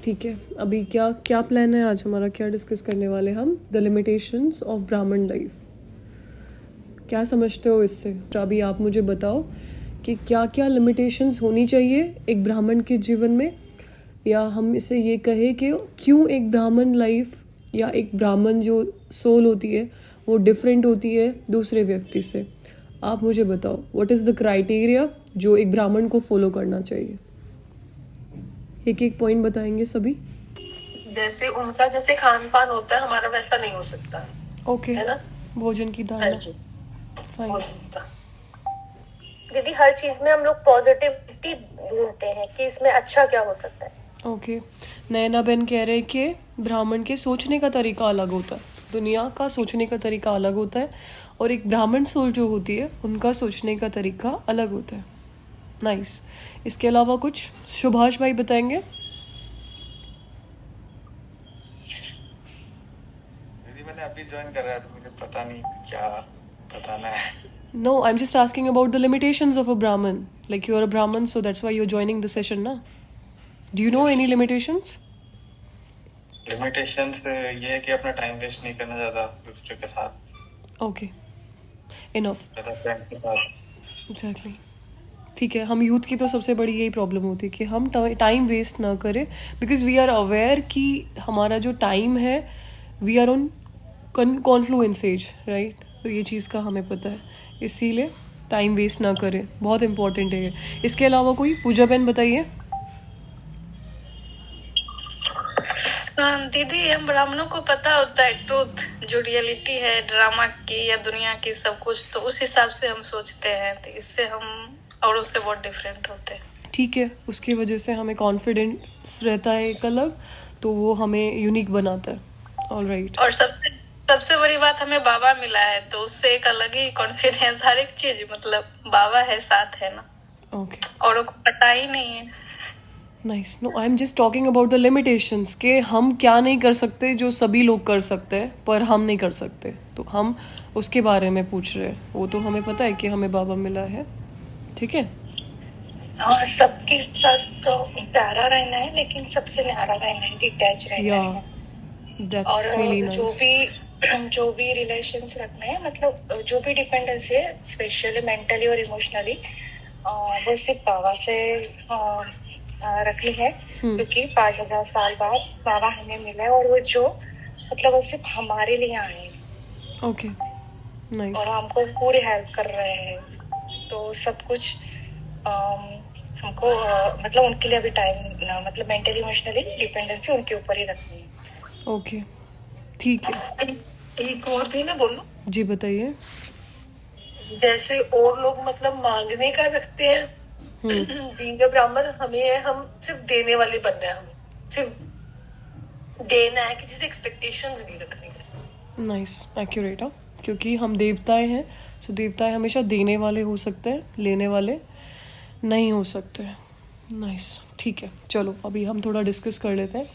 ठीक है, अभी क्या क्या प्लान है आज हमारा, क्या डिस्कस करने वाले हम? द लिमिटेशंस ऑफ ब्राह्मण लाइफ। क्या समझते हो इससे? तो अभी आप मुझे बताओ कि क्या क्या लिमिटेशंस होनी चाहिए एक ब्राह्मण के जीवन में, या हम इसे ये कहें कि क्यों एक ब्राह्मण लाइफ या एक ब्राह्मण जो सोल होती है वो डिफरेंट होती है दूसरे व्यक्ति से। आप मुझे बताओ व्हाट इज़ द क्राइटेरिया जो एक ब्राह्मण को फॉलो करना चाहिए। एक एक पॉइंट बताएंगे सभी। जैसे उनका जैसे खान पान होता है हमारा वैसा नहीं हो सकता। ओके, है ना? भोजन की हाँ धारणा। जी। फाइन। दीदी हर चीज में हम लोग पॉजिटिविटी ढूंढते हैं कि इसमें अच्छा क्या हो सकता है। ओके, नैना बहन कह रहे हैं कि ब्राह्मण के सोचने का तरीका अलग होता है, दुनिया का सोचने का तरीका अलग होता है, और एक ब्राह्मण सोल जो होती है उनका सोचने का तरीका अलग होता है। नाइस। इसके अलावा कुछ सुभाष भाई बताएंगे? दीदी मैंने अभी ज्वाइन कर रहा है तो मुझे पता नहीं क्या बताना है। No, I'm just asking about the limitations of a Brahmin. Like you are a Brahmin, so that's why you're joining the session, na? Do you know any limitations? Limitations ये है कि अपना टाइम वेस्ट नहीं करना ज्यादा दूसरे के साथ, Okay, enough. ज्यादा फ्रेंड के साथ। Exactly. ठीक है, हम यूथ की तो सबसे बड़ी यही प्रॉब्लम होती है कि हम टाइम वेस्ट ना करें, बिकॉज वी आर अवेयर कि हमारा जो टाइम है we are on confluence age, right? तो ये चीज़ का हमें पता है, इसीलिए टाइम वेस्ट ना करें, बहुत इंपॉर्टेंट है ये। इसके अलावा कोई? पूजा बहन बताइए। दीदी हम ब्राह्मणों को पता होता है ट्रूथ, जो रियलिटी है ड्रामा की या दुनिया की सब कुछ, तो उस हिसाब से हम सोचते हैं, तो इससे हम औरों से बहुत डिफरेंट होते हैं। ठीक है, उसकी वजह से हमें कॉन्फिडेंस रहता है एक अलग, तो वो हमें यूनिक बनाता है। All right. और सबसे बड़ी बात हमें बाबा मिला है, तो उससे एक अलग ही कॉन्फिडेंस, हर एक चीज मतलब बाबा है साथ, है ना? ओके, औरों को पता ही नहीं है। Nice. No, I am just talking about the limitations के हम क्या नहीं कर सकते जो सभी लोग कर सकते हैं पर हम नहीं कर सकते, तो हम उसके बारे में पूछ रहे हैं। वो तो हमें पता है कि हमें बाबा मिला है, ठीक है। हाँ, सबके साथ तो प्यारा रहना है, लेकिन सबसे न्यारा रहना है, डिटैच रहना या है। दैट्स और रियली जो भी रिलेशंस रखना है, मतलब जो भी डिपेंडेंस है स्पेशली मेंटली और इमोशनली, वो सिर्फ बाबा से रखनी है, क्योंकि 5000 साल बाद बाबा हमें मिला है, और वो जो मतलब वो सिर्फ हमारे लिए आए हैं। Okay, nice. और हमको पूरी हेल्प कर रहे हैं, तो सब कुछ हमको मतलब उनके लिए अभी टाइम, मतलब मेंटली इमोशनली डिपेंडेंसी उनके ऊपर ही रखनी है। ओके, ठीक है। एक और भी मैं बोलूं, जी बताइए। जैसे और लोग मतलब मांगने का रखते हैं, बीइंग अ ब्राह्मण हमें है, हम सिर्फ देने वाले बनना है, हमें सिर्फ देना है, किसी से एक्सपेक्टेशंस नहीं रखनी। Nice, accurate. हाँ, क्योंकि हम देवताएं हैं, सो देवताएं हमेशा देने वाले हो सकते हैं, लेने वाले नहीं हो सकते। नाइस, ठीक है। चलो अभी हम थोड़ा डिस्कस कर लेते हैं।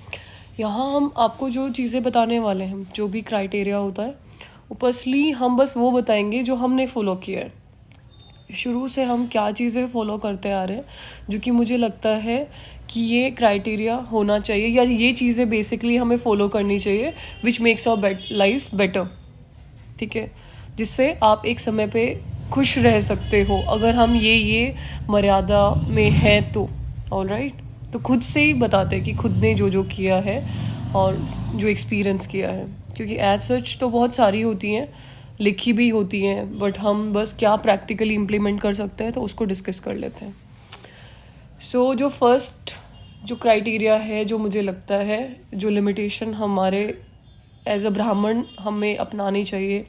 यहाँ हम आपको जो चीज़ें बताने वाले हैं, जो भी क्राइटेरिया होता है, ऊपरली हम बस वो बताएंगे जो हमने फॉलो किया है। शुरू से हम क्या चीज़ें फॉलो करते आ रहे हैं जो कि मुझे लगता है कि ये क्राइटेरिया होना चाहिए, या ये चीज़ें बेसिकली हमें फॉलो करनी चाहिए which makes our life better, ठीक है, जिससे आप एक समय पे खुश रह सकते हो। अगर हम ये मर्यादा में हैं तो ऑल राइट, तो खुद से ही बताते हैं कि खुद ने जो जो किया है और जो एक्सपीरियंस किया है, क्योंकि एज सच तो बहुत सारी होती हैं, लिखी भी होती हैं, बट हम बस क्या प्रैक्टिकली इम्प्लीमेंट कर सकते हैं तो उसको डिस्कस कर लेते हैं। सो जो फर्स्ट जो क्राइटेरिया है, जो मुझे लगता है जो लिमिटेशन हमारे एज अ ब्राह्मण हमें अपनानी चाहिए,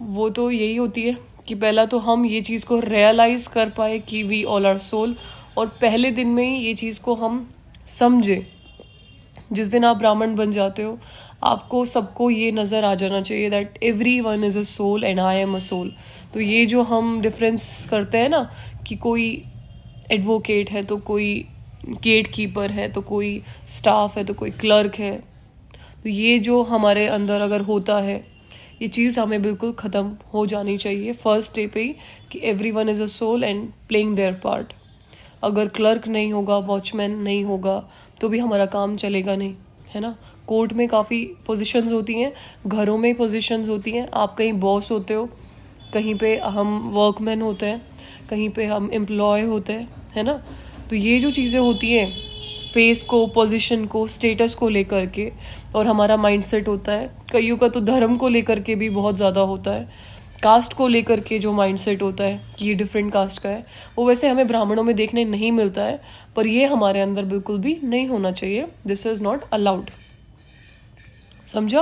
वो तो यही होती है कि पहला तो हम ये चीज़ को रियलाइज़ कर पाए कि वी ऑल आर सोल, और पहले दिन में ही ये चीज़ को हम समझे। जिस दिन आप ब्राह्मण बन जाते हो, आपको सबको ये नज़र आ जाना चाहिए that everyone is a soul and I am a soul. तो ये जो हम डिफरेंस करते हैं ना, कि कोई एडवोकेट है तो कोई गेट कीपर है, तो कोई स्टाफ है, तो कोई क्लर्क है, तो ये जो हमारे अंदर अगर होता है, ये चीज़ हमें बिल्कुल ख़त्म हो जानी चाहिए फर्स्ट डे पे ही, कि everyone is a soul and playing their part. अगर क्लर्क नहीं होगा, वॉचमैन नहीं होगा, तो भी हमारा काम चलेगा नहीं, है ना। कोर्ट में काफ़ी पोजीशंस होती हैं, घरों में पोजीशंस होती हैं। आप कहीं बॉस होते हो, कहीं पे हम वर्कमैन होते हैं, कहीं पे हम एम्प्लॉय होते हैं, है ना। तो ये जो चीज़ें होती हैं फेस को, पोजीशन को, स्टेटस को लेकर के, और हमारा माइंडसेट होता है। कईयों का तो धर्म को लेकर के भी बहुत ज़्यादा होता है, कास्ट को लेकर के जो माइंडसेट होता है कि ये डिफरेंट कास्ट का है, वो वैसे हमें ब्राह्मणों में देखने नहीं मिलता है, पर ये हमारे अंदर बिल्कुल भी नहीं होना चाहिए। This is not allowed. समझा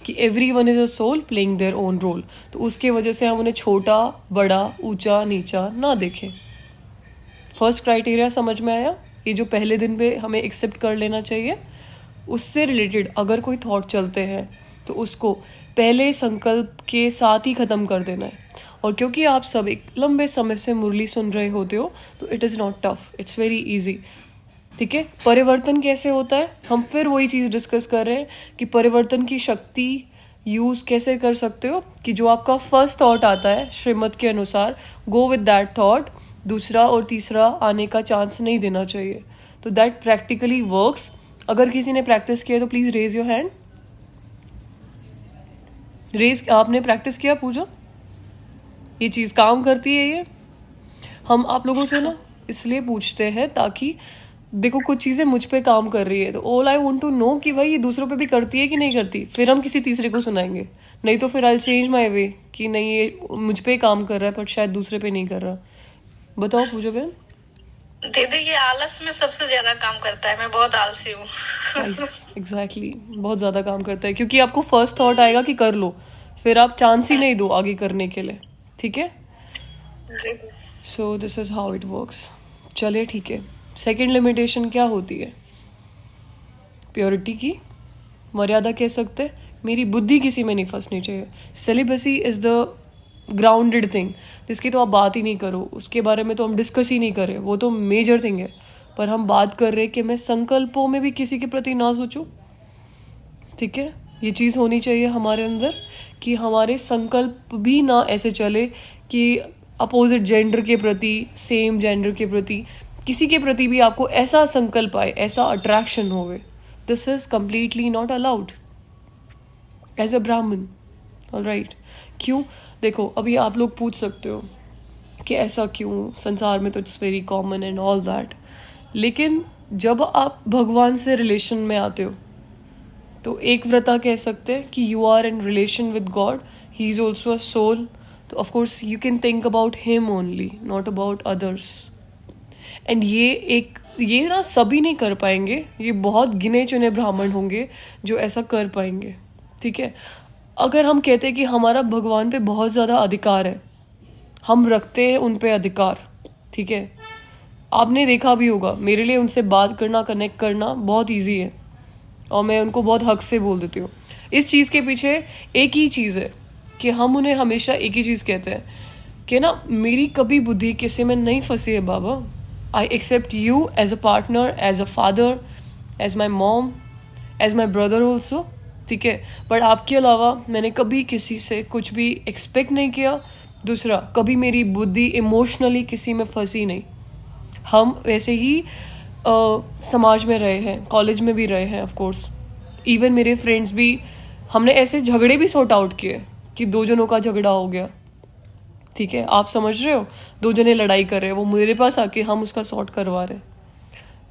कि everyone is a soul playing their own role. तो उसके वजह से हम उन्हें छोटा बड़ा, ऊंचा नीचा ना देखें। फर्स्ट क्राइटेरिया समझ में आया। ये जो पहले दिन पे हमें एक्सेप्ट कर लेना चाहिए, उससे रिलेटेड अगर कोई थॉट चलते हैं तो उसको पहले संकल्प के साथ ही ख़त्म कर देना है। और क्योंकि आप सब एक लंबे समय से मुरली सुन रहे होते हो, तो it is not tough, it's very easy. ठीक है। परिवर्तन कैसे होता है, हम फिर वही चीज़ डिस्कस कर रहे हैं कि परिवर्तन की शक्ति यूज़ कैसे कर सकते हो। कि जो आपका फर्स्ट थॉट आता है श्रीमत के अनुसार, गो विद दैट थॉट, दूसरा और तीसरा आने का चांस नहीं देना चाहिए। तो दैट प्रैक्टिकली वर्क्स। अगर किसी ने प्रैक्टिस किया तो please raise your hand. Raise, आपने प्रैक्टिस किया पूजा? ये चीज़ काम करती है ये? हम आप लोगों से ना इसलिए पूछते हैं ताकि देखो कुछ चीज़ें मुझ पे काम कर रही है, तो all I want to know कि भाई ये दूसरों पे भी करती है कि नहीं करती, फिर हम किसी तीसरे को सुनाएंगे। नहीं तो फिर आई चेंज माई वे कि नहीं ये मुझ पे काम कर रहा है पर शायद दूसरे पे नहीं कर रहा। बताओ पूजा बहन। दीदी ये आलस में सबसे ज्यादा काम करता है, मैं बहुत आलसी हूँ। एग्जैक्टली बहुत ज़्यादा काम करता है, क्योंकि आपको फर्स्ट थॉट आएगा कि कर लो, फिर आप चांस ही नहीं दो आगे करने के लिए। ठीक है। सो this is how it works. चलिए ठीक है। सेकेंड लिमिटेशन क्या होती है? प्योरिटी की मर्यादा कह सकते हैं। मेरी बुद्धि किसी में नहीं फंसनी चाहिए। Celibacy is the grounded thing, जिसकी तो आप बात ही नहीं करो, उसके बारे में तो हम डिस्कस ही नहीं करें, वो तो मेजर थिंग है। पर हम बात कर रहे हैं कि मैं संकल्पों में भी किसी के प्रति ना सोचूं। ठीक है। ये चीज़ होनी चाहिए हमारे अंदर कि हमारे संकल्प भी ना ऐसे चले कि अपोजिट जेंडर के प्रति, सेम जेंडर के प्रति, किसी के प्रति भी आपको ऐसा संकल्प आए, ऐसा अट्रैक्शन होवे। This is completely not allowed as a Brahmin. Alright. क्यों? देखो अभी आप लोग पूछ सकते हो कि ऐसा क्यों, संसार में तो it's very common and all that. लेकिन जब आप भगवान से रिलेशन में आते हो तो एक व्रता कह सकते हैं कि you are in relation with God, he is also a soul. तो of course you can think about him only, not about others. And ये ना सभी नहीं कर पाएंगे, ये बहुत गिने चुने ब्राह्मण होंगे जो ऐसा कर पाएंगे। ठीक है। अगर हम कहते हैं कि हमारा भगवान पे बहुत ज़्यादा अधिकार है, हम रखते हैं उन पे अधिकार। ठीक है। आपने देखा भी होगा, मेरे लिए उनसे बात करना, कनेक्ट करना बहुत इजी है और मैं उनको बहुत हक से बोल देती हूँ। इस चीज़ के पीछे एक ही चीज़ है कि हम उन्हें हमेशा एक ही चीज़ कहते हैं कि ना मेरी कभी बुद्धि किसी में नहीं फंसी है बाबा। I accept you as a partner, as a father, as my mom, as my brother also. ठीक है। बट आपके अलावा मैंने कभी किसी से कुछ भी एक्सपेक्ट नहीं किया। दूसरा, कभी मेरी बुद्धि इमोशनली किसी में फंसी नहीं। हम वैसे ही समाज में रहे हैं, कॉलेज में भी रहे हैं, ऑफ कोर्स इवन मेरे फ्रेंड्स भी, हमने ऐसे झगड़े भी सॉर्ट आउट किए कि दो जनों का झगड़ा हो गया। ठीक है। आप समझ रहे हो, दो जने लड़ाई कर रहे हैं, वो मेरे पास आके हम उसका सॉर्ट करवा रहे हैं।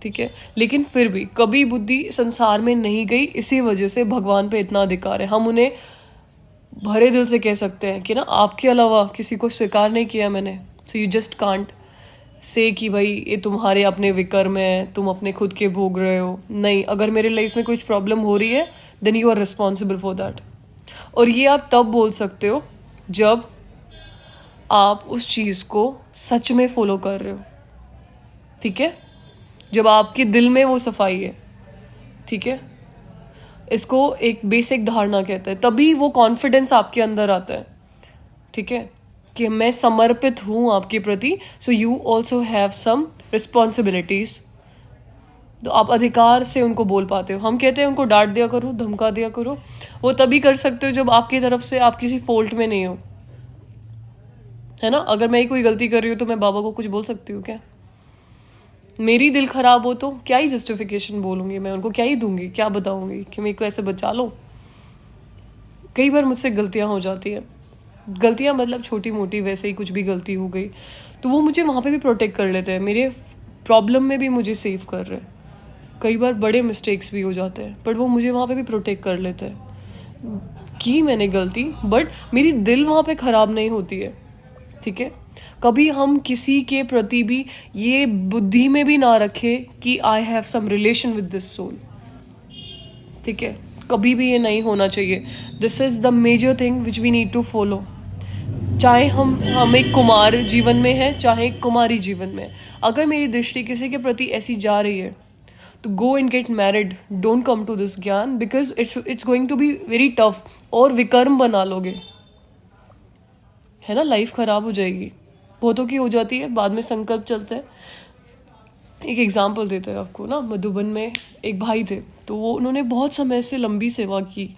ठीक है। लेकिन फिर भी कभी बुद्धि संसार में नहीं गई, इसी वजह से भगवान पे इतना अधिकार है। हम उन्हें भरे दिल से कह सकते हैं कि ना आपके अलावा किसी को स्वीकार नहीं किया मैंने। So you just can't say कि भाई ये तुम्हारे अपने विकर्म है, तुम अपने खुद के भोग रहे हो। नहीं, अगर मेरे लाइफ में कुछ प्रॉब्लम हो रही है then you are responsible for that. और ये आप तब बोल सकते हो जब आप उस चीज़ को सच में फॉलो कर रहे हो। ठीक है। जब आपके दिल में वो सफाई है। ठीक है। इसको एक बेसिक धारणा कहते हैं, तभी वो कॉन्फिडेंस आपके अंदर आता है। ठीक है। कि मैं समर्पित हूँ आपके प्रति, so you also have some responsibilities. तो आप अधिकार से उनको बोल पाते हो। हम कहते हैं उनको डांट दिया करो, धमका दिया करो, वो तभी कर सकते हो जब आपकी तरफ से आप किसी फॉल्ट में नहीं हो, है ना। अगर मैं कोई गलती कर रही हूँ तो मैं बाबा को कुछ बोल सकती हूँ क्या? मेरी दिल खराब हो तो क्या ही जस्टिफिकेशन बोलूँगी मैं उनको, क्या ही दूंगी, क्या बताऊँगी कि मेरे को ऐसे बचा लो। कई बार मुझसे गलतियाँ हो जाती हैं, गलतियाँ मतलब छोटी मोटी, वैसे ही कुछ भी गलती हो गई तो वो मुझे वहाँ पे भी प्रोटेक्ट कर लेते हैं, मेरे प्रॉब्लम में भी मुझे सेव कर रहे हैं। कई बार बड़े मिस्टेक्स भी हो जाते हैं बट वो मुझे वहाँ पे भी प्रोटेक्ट कर लेते हैं। की मैंने गलती बट मेरी दिल वहाँ पे ख़राब नहीं होती है, ठीक है। कभी हम किसी के प्रति भी ये बुद्धि में भी ना रखें कि I have some relation with this soul, ठीक है। कभी भी ये नहीं होना चाहिए। This is the major thing which we need to follow. चाहे हम एक कुमार जीवन में हैं, चाहे एक कुमारी जीवन में, अगर मेरी दृष्टि किसी के प्रति ऐसी जा रही है तो go and get married, don't come to this gyan, because it's going to be very tough. और विकर्म बना लोगे, है ना, लाइफ खराब हो जाएगी। बहुतों की हो जाती है, बाद में संकल्प चलते हैं। एक एग्जाम्पल देते हैं आपको ना, मधुबन में एक भाई थे, तो वो उन्होंने बहुत समय से लंबी सेवा की,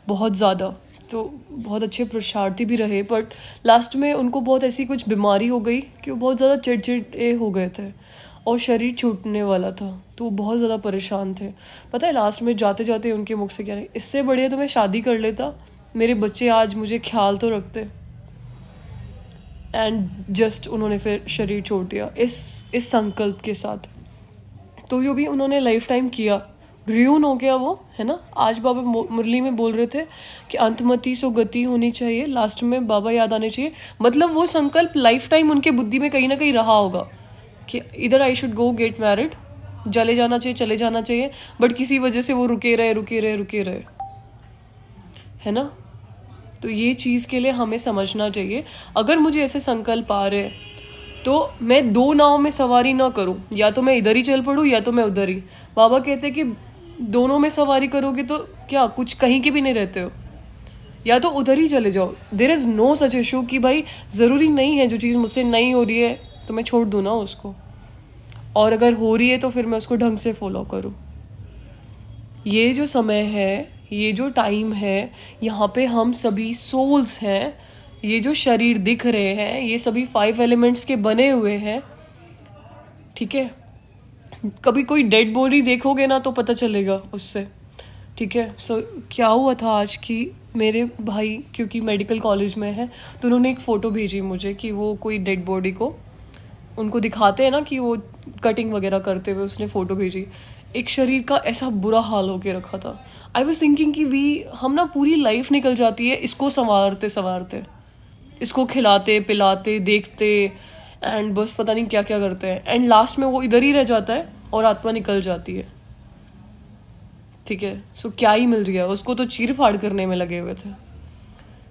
बहुत ज़्यादा, तो बहुत अच्छे पुरुषार्थी भी रहे, बट लास्ट में उनको बहुत ऐसी कुछ बीमारी हो गई कि वो बहुत ज़्यादा चिड़चिड़े हो गए थे और शरीर छूटने वाला था, तो वो बहुत ज़्यादा परेशान थे। पता है लास्ट में जाते जाते उनके मुख से क्या नहीं, इससे बढ़िया तो मैं शादी कर लेता, मेरे बच्चे आज मुझे ख्याल तो रखते। एंड जस्ट उन्होंने फिर शरीर छोड़ दिया इस संकल्प के साथ। तो जो भी उन्होंने लाइफ टाइम किया, र्यून हो गया वो, है ना। आज बाबा मुरली में बोल रहे थे कि अंतमति सो गति होनी चाहिए, लास्ट में बाबा याद आने चाहिए। मतलब वो संकल्प लाइफ टाइम उनके बुद्धि में कहीं ना कहीं रहा होगा कि इधर I should go get married, चले जाना चाहिए, बट किसी वजह से वो रुके रहे, है ना। तो ये चीज़ के लिए हमें समझना चाहिए, अगर मुझे ऐसे संकल्प आ रहे हैं तो मैं दो नाव में सवारी ना करूं, या तो मैं इधर ही चल पड़ूं या तो मैं उधर ही। बाबा कहते हैं कि दोनों में सवारी करोगे तो क्या कुछ कहीं के भी नहीं रहते हो, या तो उधर ही चले जाओ। There is no such issue कि भाई ज़रूरी नहीं है जो चीज़ मुझसे नहीं हो रही है तो मैं छोड़ दूँ ना उसको, और अगर हो रही है तो फिर मैं उसको ढंग से फॉलो करूँ। ये जो समय है, ये जो टाइम है, यहाँ पे हम सभी सोल्स हैं। ये जो शरीर दिख रहे हैं ये सभी 5 एलिमेंट्स के बने हुए हैं, ठीक है। कभी कोई डेड बॉडी देखोगे ना तो पता चलेगा उससे, ठीक है। सो क्या हुआ था आज कि मेरे भाई क्योंकि मेडिकल कॉलेज में है तो उन्होंने एक फ़ोटो भेजी मुझे कि वो कोई डेड बॉडी को उनको दिखाते हैं ना कि वो कटिंग वगैरह करते हुए, उसने फ़ोटो भेजी। एक शरीर का ऐसा बुरा हाल होके रखा था। आई वॉज थिंकिंग कि हम ना पूरी लाइफ निकल जाती है इसको संवारते, इसको खिलाते पिलाते देखते, एंड बस पता नहीं क्या क्या करते हैं, एंड लास्ट में वो इधर ही रह जाता है और आत्मा निकल जाती है, ठीक है। सो क्या ही मिल गया उसको, तो चीर फाड़ करने में लगे हुए थे।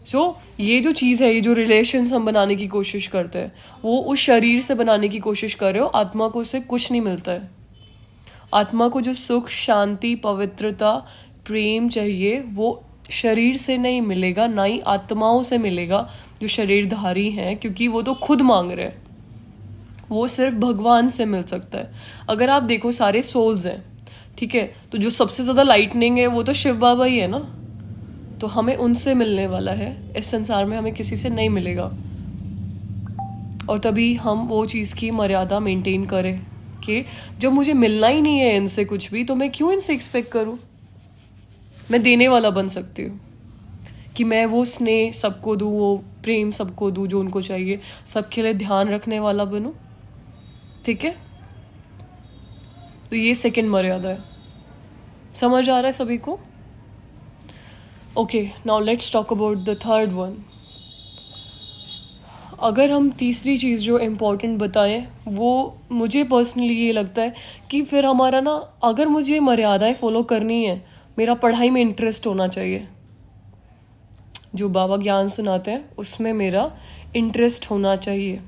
सो ये जो चीज़ है, ये जो रिलेशंस हम बनाने की कोशिश करते हैं वो उस शरीर से बनाने की कोशिश कर रहे हो, आत्मा को उससे कुछ नहीं मिलता है। आत्मा को जो सुख शांति पवित्रता प्रेम चाहिए वो शरीर से नहीं मिलेगा, ना ही आत्माओं से मिलेगा जो शरीरधारी हैं, क्योंकि वो तो खुद मांग रहे हैं। वो सिर्फ भगवान से मिल सकता है। अगर आप देखो सारे सोल्स हैं, ठीक है, तो जो सबसे ज़्यादा लाइटनिंग है वो तो शिव बाबा ही है ना, तो हमें उनसे मिलने वाला है। इस संसार में हमें किसी से नहीं मिलेगा, और तभी हम वो चीज़ की मर्यादा मेंटेन करें कि जब मुझे मिलना ही नहीं है इनसे कुछ भी तो मैं क्यों इनसे एक्सपेक्ट करूँ। मैं देने वाला बन सकती हूँ कि मैं वो स्नेह सबको दूँ, वो प्रेम सबको दूँ जो उनको चाहिए, सबके लिए ध्यान रखने वाला बनूँ, ठीक है। तो ये सेकंड मर्यादा है। समझ आ रहा है सभी को? Okay, now let's talk about the third one. अगर हम तीसरी चीज़ जो इम्पोर्टेंट बताएं, वो मुझे पर्सनली ये लगता है कि फिर हमारा ना, अगर मुझे मर्यादाएं फॉलो करनी है, मेरा पढ़ाई में इंटरेस्ट होना चाहिए। जो बाबा ज्ञान सुनाते हैं उसमें मेरा इंटरेस्ट होना चाहिए,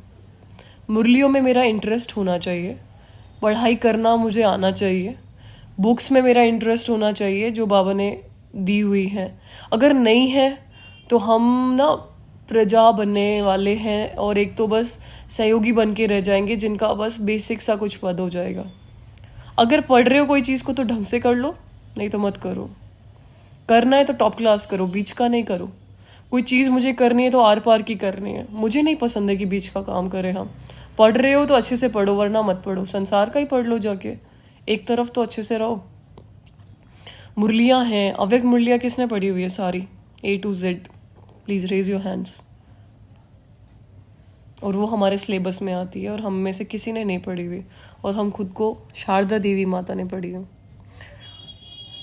मुरलियों में मेरा इंटरेस्ट होना चाहिए, पढ़ाई करना मुझे आना चाहिए, बुक्स में मेरा इंटरेस्ट होना चाहिए जो बाबा ने दी हुई हैं। अगर नहीं है तो हम ना प्रजा बनने वाले हैं, और एक तो बस सहयोगी बन के रह जाएंगे जिनका बस बेसिक सा कुछ पद हो जाएगा। अगर पढ़ रहे हो कोई चीज़ को तो ढंग से कर लो, नहीं तो मत करो। करना है तो टॉप क्लास करो, बीच का नहीं करो। कोई चीज़ मुझे करनी है तो आर पार की करनी है। मुझे नहीं पसंद है कि बीच का काम करें हम, पढ़ रहे हो तो अच्छे से पढ़ो, वरना मत पढ़ो, संसार का ही पढ़ लो जाके, एक तरफ तो अच्छे से रहो। मुरलियाँ हैं, अव्यक्त मुरलियाँ किसने पढ़ी हुई है सारी A to Z? Please raise your hands. और वो हमारे सिलेबस में आती है और हम में से किसी ने नहीं पढ़ी हुई, और हम खुद को शारदा देवी माता ने पढ़ी है।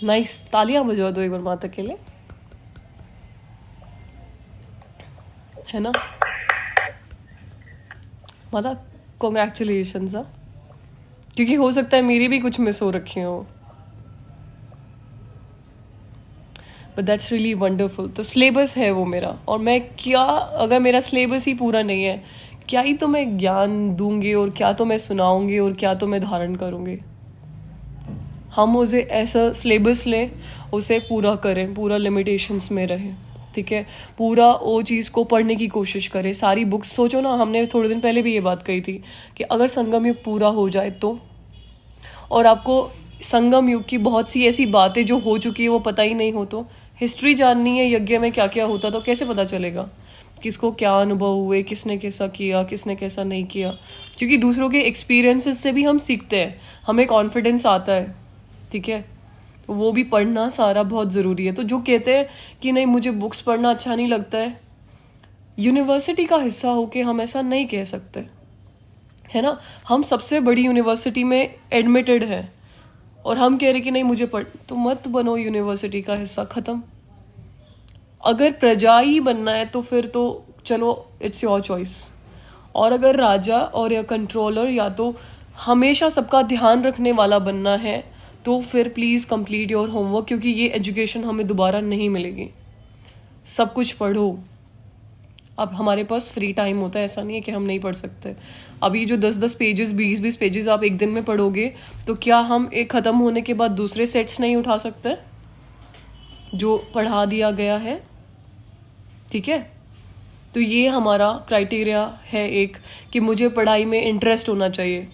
नाइस, तालियां बजवा दो एक बार माता के लिए, है ना माता? कॉन्ग्रेचुलेशंस। क्योंकि हो सकता है मेरी भी कुछ मिस हो रखी हो, बट दैट्स रियली वंडरफुल। तो सिलेबस है वो मेरा, और मैं क्या, अगर मेरा सिलेबस ही पूरा नहीं है, क्या ही तो मैं ज्ञान दूंगी, और क्या तो मैं सुनाऊंगी, और क्या तो मैं धारण करूंगी। हम उसे ऐसा सिलेबस लें, उसे पूरा करें, पूरा लिमिटेशंस में रहें, ठीक है, पूरा वो चीज़ को पढ़ने की कोशिश करें, सारी बुक्स। सोचो ना, हमने थोड़े दिन पहले भी ये बात कही थी कि अगर संगम युग पूरा हो जाए तो, और आपको संगम युग की बहुत सी ऐसी बातें जो हो चुकी है वो पता ही नहीं हो, तो हिस्ट्री जाननी है यज्ञ में क्या क्या होता, तो कैसे पता चलेगा किसको क्या अनुभव हुए, किसने कैसा किया, किसने कैसा नहीं किया? क्योंकि दूसरों के एक्सपीरियंसेस से भी हम सीखते हैं, हमें कॉन्फिडेंस आता है, ठीक है। वो भी पढ़ना सारा बहुत ज़रूरी है। तो जो कहते हैं कि नहीं मुझे बुक्स पढ़ना अच्छा नहीं लगता है, यूनिवर्सिटी का हिस्सा होके हम ऐसा नहीं कह सकते, है ना। हम सबसे बड़ी यूनिवर्सिटी में एडमिटेड है, और हम कह रहे कि नहीं मुझे पढ़, तो मत बनो यूनिवर्सिटी का हिस्सा, ख़त्म। अगर प्रजा ही बनना है तो फिर तो चलो, इट्स योर चॉइस। और अगर राजा और या कंट्रोलर या तो हमेशा सबका ध्यान रखने वाला बनना है, तो फिर प्लीज़ कंप्लीट योर होमवर्क, क्योंकि ये एजुकेशन हमें दोबारा नहीं मिलेगी। सब कुछ पढ़ो। अब हमारे पास फ्री टाइम होता है, ऐसा नहीं है कि हम नहीं पढ़ सकते। अभी जो 10-10 पेजेस, 20-20 पेजेस आप एक दिन में पढ़ोगे, तो क्या हम एक ख़त्म होने के बाद दूसरे सेट्स नहीं उठा सकते जो पढ़ा दिया गया है, ठीक है। तो ये हमारा क्राइटेरिया है एक, कि मुझे पढ़ाई में इंटरेस्ट होना चाहिए।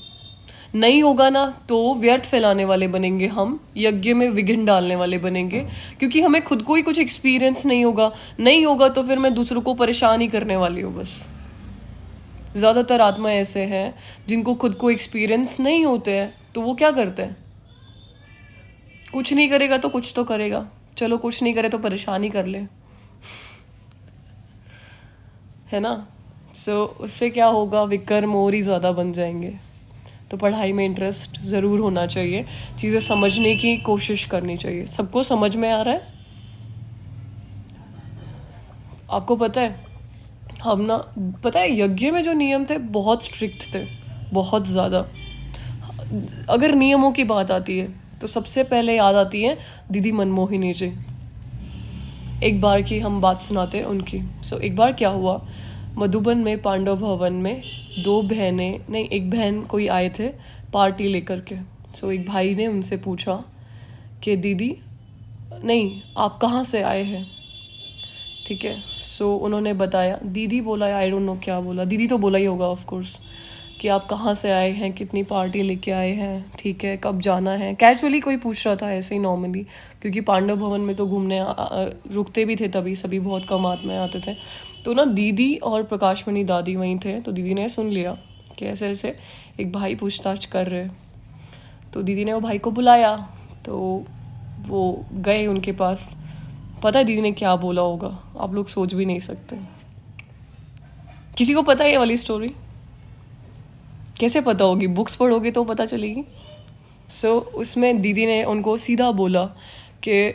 नहीं होगा ना तो व्यर्थ फैलाने वाले बनेंगे, हम यज्ञ में विघ्न डालने वाले बनेंगे, क्योंकि हमें खुद को ही कुछ एक्सपीरियंस नहीं होगा तो फिर मैं दूसरों को परेशान ही करने वाली हूँ बस। ज़्यादातर आत्मा ऐसे हैं जिनको खुद को एक्सपीरियंस नहीं होते हैं, तो वो क्या करते हैं, कुछ नहीं करेगा तो कुछ तो करेगा, चलो कुछ नहीं करे तो परेशान ही कर ले, है ना। सो उससे क्या होगा, विकर्म और ही ज़्यादा बन जाएंगे। तो पढ़ाई में इंटरेस्ट ज़रूर होना चाहिए, चीज़ें समझने की कोशिश करनी चाहिए। सबको समझ में आ रहा है? आपको पता है, हम ना, पता है यज्ञ में जो नियम थे बहुत स्ट्रिक्ट थे, बहुत ज़्यादा। अगर नियमों की बात आती है तो सबसे पहले याद आती है दीदी मनमोहिनी जी। एक बार की हम बात सुनाते हैं उनकी। एक बार क्या हुआ, मधुबन में पांडव भवन में एक बहन कोई आए थे पार्टी लेकर के। एक भाई ने उनसे पूछा कि दीदी नहीं आप कहाँ से आए हैं, ठीक है। उन्होंने बताया, दीदी बोला, आई डोंट नो क्या बोला, दीदी तो बोला ही होगा ऑफ कोर्स, कि आप कहाँ से आए हैं, कितनी पार्टी लेके आए हैं, ठीक है, कब जाना है। कैजुअली कोई पूछ रहा था ऐसे ही नॉर्मली, क्योंकि पांडव भवन में तो घूमने रुकते भी थे तभी, सभी बहुत कम आत्माएं आते थे। तो ना दीदी और प्रकाशमणि दादी वहीं थे, तो दीदी ने सुन लिया कि ऐसे ऐसे एक भाई पूछताछ कर रहे। तो दीदी ने वो भाई को बुलाया, तो वो गए उनके पास। पता है दीदी ने क्या बोला होगा, आप लोग सोच भी नहीं सकते। किसी को पता है ये वाली स्टोरी? कैसे पता होगी, बुक्स पढ़ोगे तो पता चलेगी। उसमें दीदी ने उनको सीधा बोला कि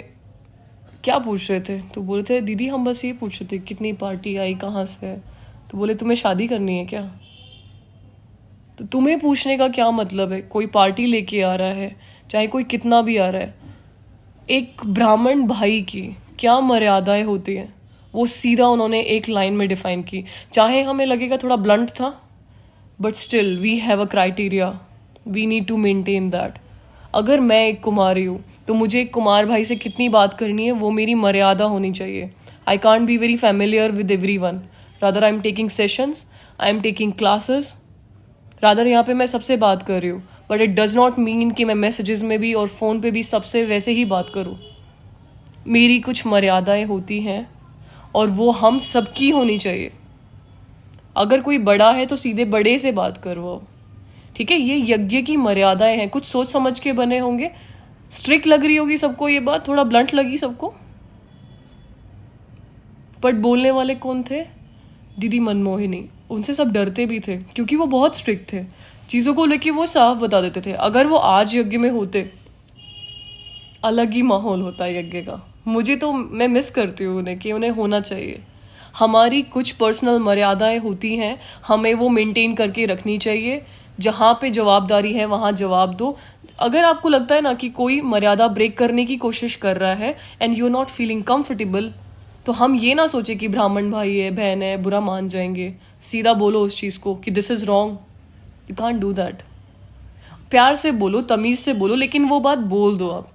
क्या पूछ रहे थे, तो बोले थे दीदी हम बस ये पूछ रहे थे कितनी पार्टी आई, कहाँ से है। तो बोले तुम्हें शादी करनी है क्या? तो तुम्हें पूछने का क्या मतलब है, कोई पार्टी लेके आ रहा है, चाहे कोई कितना भी आ रहा है, एक ब्राह्मण भाई की क्या मर्यादाएं होती हैं, वो सीधा उन्होंने एक लाइन में डिफाइन की। चाहे हमें लगेगा थोड़ा ब्लंट था, but still we have a criteria, we need to maintain that. अगर मैं एक कुमारी हूँ तो मुझे एक कुमार भाई से कितनी बात करनी है, वो मेरी मर्यादा होनी चाहिए। I can't be very familiar with everyone, rather I am taking sessions, I am taking classes, rather यहाँ पे मैं सबसे बात कर रही हूँ, but it does not mean कि मैं मैसेजेस में भी और फ़ोन पे भी सबसे वैसे ही बात करूँ। मेरी कुछ मर्यादाएं होती हैं और वो हम सबकी होनी चाहिए। अगर कोई बड़ा है तो सीधे बड़े से बात करो, ठीक है। ये यज्ञ की मर्यादाएं हैं, कुछ सोच समझ के बने होंगे। स्ट्रिक्ट लग रही होगी सबको ये बात, थोड़ा ब्लंट लगी सबको, बट बोलने वाले कौन थे? दीदी मनमोहिनी। उनसे सब डरते भी थे क्योंकि वो बहुत स्ट्रिक्ट थे, चीज़ों को लेके वो साफ बता देते थे। अगर वो आज यज्ञ में होते, अलग ही माहौल होता है यज्ञ का। मुझे तो, मैं मिस करती हूँ उन्हें, कि उन्हें होना चाहिए। हमारी कुछ पर्सनल मर्यादाएं होती हैं, हमें वो मेंटेन करके रखनी चाहिए। जहाँ पे जवाबदारी है वहाँ जवाब दो। अगर आपको लगता है ना कि कोई मर्यादा ब्रेक करने की कोशिश कर रहा है and you are not feeling comfortable, तो हम ये ना सोचे कि ब्राह्मण भाई है, बहन है, बुरा मान जाएंगे। सीधा बोलो उस चीज़ को कि this is wrong, you can't do that. प्यार से बोलो, तमीज़ से बोलो, लेकिन वो बात बोल दो आप,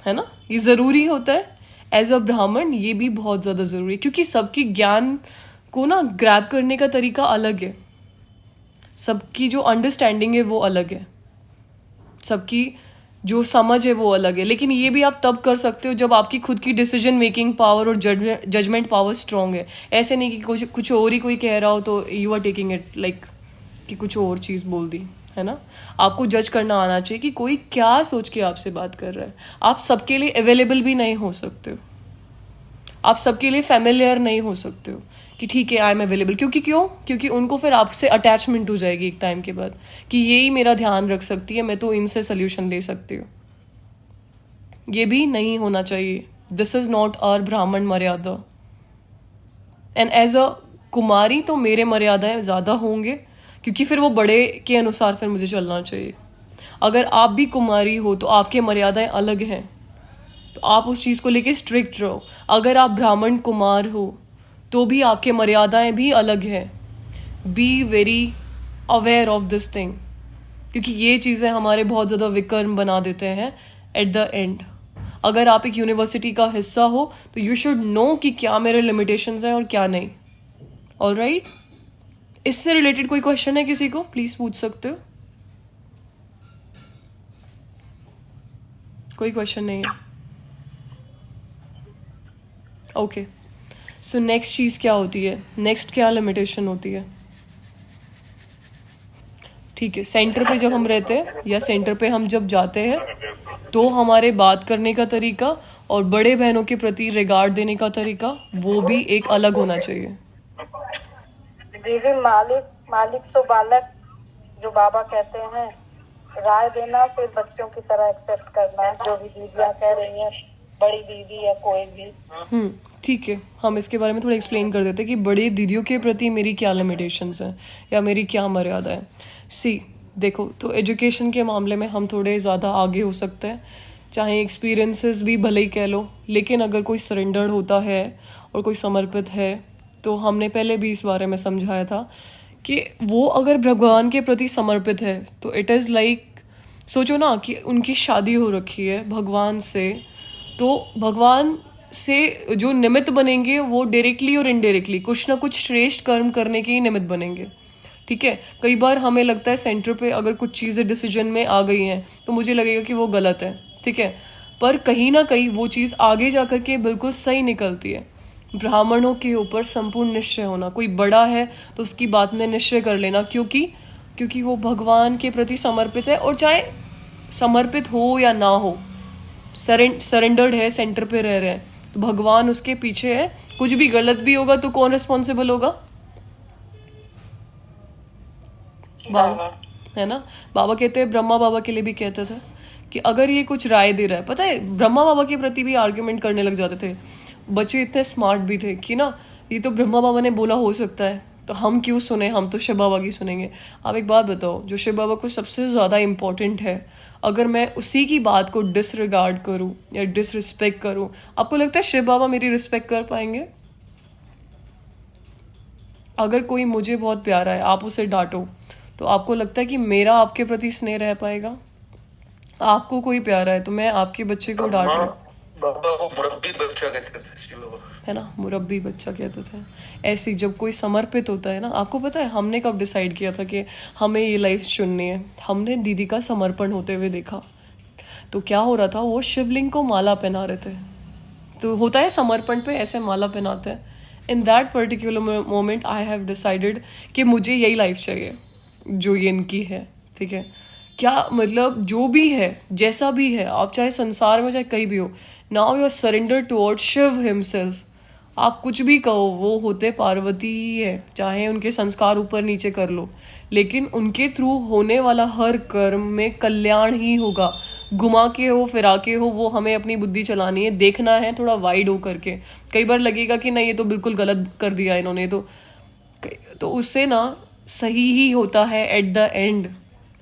है ना। ये ज़रूरी होता है एज अ ब्राह्मण, ये भी बहुत ज़्यादा ज़रूरी है, क्योंकि सबकी ज्ञान को ना ग्रैब करने का तरीका अलग है, सबकी जो अंडरस्टैंडिंग है वो अलग है, सबकी जो समझ है वो अलग है। लेकिन ये भी आप तब कर सकते हो जब आपकी खुद की डिसीजन मेकिंग पावर और जजमेंट पावर स्ट्रांग है। ऐसे नहीं कि कुछ और ही कोई कह रहा हो तो you are taking it like कि कुछ और चीज़ बोल दी, है ना। आपको जज करना आना चाहिए कि कोई क्या सोच के आपसे बात कर रहा है। आप सबके लिए अवेलेबल भी नहीं हो सकते हो, आप सबके लिए फैमिलियर नहीं हो सकते हो कि ठीक है आई एम अवेलेबल। क्योंकि उनको फिर आपसे अटैचमेंट हो जाएगी एक टाइम के बाद कि ये ही मेरा ध्यान रख सकती है, मैं तो इनसे सोल्यूशन ले सकती हूँ। ये भी नहीं होना चाहिए। दिस इज नॉट आवर ब्राह्मण मर्यादा। एंड एज अ कुमारी तो मेरे मर्यादाएं ज़्यादा होंगे, क्योंकि फिर वो बड़े के अनुसार फिर मुझे चलना चाहिए। अगर आप भी कुमारी हो तो आपके मर्यादाएं अलग हैं, तो आप उस चीज़ को लेके स्ट्रिक्ट रहो। अगर आप ब्राह्मण कुमार हो तो भी आपके मर्यादाएं भी अलग हैं। Be very aware of this thing, क्योंकि ये चीज़ें हमारे बहुत ज़्यादा विकर्म बना देते हैं एट द एंड। अगर आप एक यूनिवर्सिटी का हिस्सा हो तो यू शुड नो कि क्या मेरे लिमिटेशंस हैं और क्या नहीं। ऑलराइट, इससे रिलेटेड कोई क्वेश्चन है किसी को? प्लीज़ पूछ सकते हो। कोई क्वेश्चन नहीं है? ओके, सो नेक्स्ट चीज़ क्या होती है, नेक्स्ट क्या लिमिटेशन होती है? ठीक है, सेंटर पे जब हम रहते हैं या सेंटर पे हम जब जाते हैं तो हमारे बात करने का तरीका और बड़े बहनों के प्रति रिगार्ड देने का तरीका वो भी एक अलग होना चाहिए। दीदी मालिक सो बालक जो बाबा कहते हैं, राय देना फिर बच्चों की तरह एक्सेप्ट करना, जो भी दीदियाँ कह रही हैं, बड़ी दीदी या कोई भी। ठीक है, हम इसके बारे में थोड़ा एक्सप्लेन कर देते हैं कि बड़ी दीदियों के प्रति मेरी क्या लिमिटेशंस हैं या मेरी क्या मर्यादा है। सी देखो, तो एजुकेशन के मामले में हम थोड़े ज़्यादा आगे हो सकते हैं, चाहे एक्सपीरियंसेस भी भले ही कह लो, लेकिन अगर कोई सरेंडर्ड होता है और कोई समर्पित है, तो हमने पहले भी इस बारे में समझाया था कि वो अगर भगवान के प्रति समर्पित है तो इट इज़ लाइक, सोचो ना कि उनकी शादी हो रखी है भगवान से, तो भगवान से जो निमित्त बनेंगे वो डायरेक्टली और इनडायरेक्टली कुछ ना कुछ श्रेष्ठ कर्म करने के ही निमित्त बनेंगे। ठीक है, कई बार हमें लगता है सेंटर पे अगर कुछ चीज़ें डिसीजन में आ गई हैं तो मुझे लगेगा कि वो गलत है, ठीक है, पर कहीं ना कहीं वो चीज़ आगे जा कर के बिल्कुल सही निकलती है। ब्राह्मणों के ऊपर संपूर्ण निश्चय होना, कोई बड़ा है तो उसकी बात में निश्चय कर लेना, क्योंकि वो भगवान के प्रति समर्पित है, और चाहे समर्पित हो या ना हो, सरेंडर्ड है, सेंटर पे रह रहे हैं, तो भगवान उसके पीछे है। कुछ भी गलत भी होगा तो कौन रिस्पॉन्सिबल होगा? बाबा, है ना। बाबा कहते हैं, ब्रह्मा बाबा के लिए भी कहते थे कि अगर ये कुछ राय दे रहा है, पता है ब्रह्मा बाबा के प्रति भी आर्ग्यूमेंट करने लग जाते थे। बच्चे इतने स्मार्ट भी थे कि ना, ये तो ब्रह्मा बाबा ने बोला हो सकता है, तो हम क्यों सुने, हम तो शिव बाबा की सुनेंगे। आप एक बात बताओ, जो शिव बाबा को सबसे ज़्यादा इम्पोर्टेंट है, अगर मैं उसी की बात को डिसरिगार्ड करूं या डिसरिस्पेक्ट करूं, आपको लगता है शिव बाबा मेरी रिस्पेक्ट कर पाएंगे? अगर कोई मुझे बहुत प्यारा है, आप उसे डांटो, तो आपको लगता है कि मेरा आपके प्रति स्नेह रह पाएगा? आपको कोई प्यारा है तो मैं आपके बच्चे को डांट रहा हूँ, बाबा को मुरब्बी बच्चा कहते थे, है ना, मुरब्बी बच्चा कहते थे। ऐसे जब कोई समर्पित होता है ना, आपको पता है हमने कब डिसाइड किया था कि हमें ये लाइफ चुननी है? हमने दीदी का समर्पण होते हुए देखा, तो क्या हो रहा था, वो शिवलिंग को माला पहना रहे थे। तो होता है समर्पण पे ऐसे माला पहनाते हैं, in that particular moment I have decided कि मुझे यही लाइफ चाहिए जो ये इनकी है, ठीक है। क्या मतलब जो भी है, जैसा भी है, आप चाहे संसार में चाहे कहीं भी हो, now you are surrender towards Shiva himself. आप कुछ भी कहो, वो होते पार्वती ही है, चाहे उनके संस्कार ऊपर नीचे कर लो, लेकिन उनके थ्रू होने वाला हर कर्म में कल्याण ही होगा। घुमा के हो, फिरा के हो, वो हमें अपनी बुद्धि चलानी है, देखना है थोड़ा वाइड हो करके। कई बार लगेगा कि नहीं ये तो बिल्कुल गलत कर दिया इन्होंने, तो उससे ना सही ही होता है एट द एंड।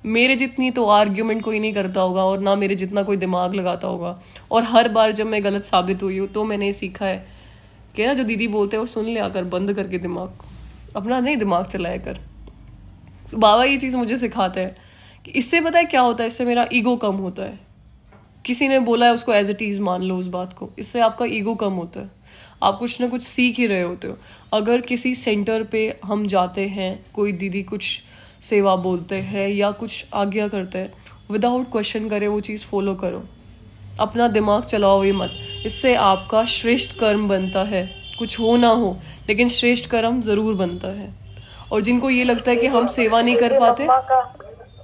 मेरे जितनी तो आर्ग्यूमेंट कोई नहीं करता होगा और ना मेरे जितना कोई दिमाग लगाता होगा। और हर बार जब मैं गलत साबित हुई हूँ तो मैंने ये सीखा है कि ना जो दीदी बोलते हैं वो सुन लिया कर, बंद करके दिमाग अपना नहीं दिमाग चलाया कर। तो बाबा ये चीज़ मुझे सिखाते हैं कि इससे पता है क्या होता है, इससे मेरा ईगो कम होता है। किसी ने बोला है उसको एज इट इज़ मान लो उस बात को, इससे आपका ईगो कम होता है। आप कुछ ना कुछ सीख ही रहे होते हो। अगर किसी सेंटर पे हम जाते हैं, कोई दीदी कुछ सेवा बोलते हैं या कुछ आज्ञा करते हैं, विदाउट क्वेश्चन करे वो चीज़ फॉलो करो, अपना दिमाग चलाओ ही मत। इससे आपका श्रेष्ठ कर्म बनता है। कुछ हो ना हो लेकिन श्रेष्ठ कर्म ज़रूर बनता है। और जिनको ये लगता है कि हम सेवा नहीं कर पाते,